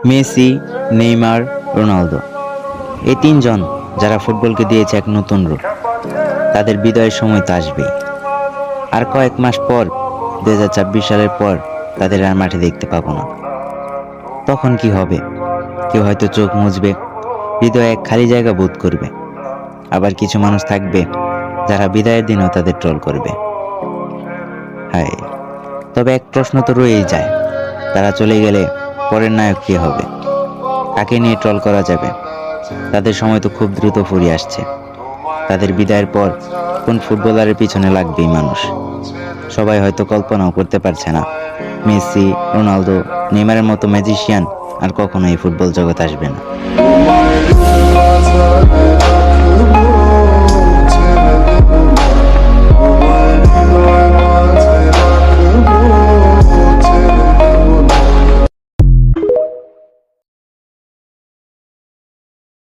Messi, Neymar, Ronaldo, এই তিনজন যারা ফুটবলকে দিয়েছে এক নতুন রূপ, তাদের বিদায়ের সময় তো আসবেই। আর কয়েক মাস পর 2026 সালের পর তাদের আর মাঠে দেখতে পাবো না। তখন কি হবে? কেউ হয়তো চোখ মুছবে, হৃদয়ে এক খালি জায়গা বোধ করবে। আবার কিছু মানুষ থাকবে যারা বিদায়ের দিনও তাদের ট্রল করবে। হায়, তবে এক প্রশ্ন তো রয়েই যায়, তারা চলে গেলে পরের নায়ক কে হবে? কাকে নিয়ে ট্রল করা যাবে? তাদের সময় তো খুব দ্রুত ফুরিয়ে আসছে। তাদের বিদায়ের পর কোন ফুটবলারের পিছনে লাগবেই মানুষ? সবাই হয়তো কল্পনাও করতে পারছে না মেসি, রোনালদো, নেইমারের মতো ম্যাজিশিয়ান আর কখনো এই ফুটবল জগৎ আসবে না।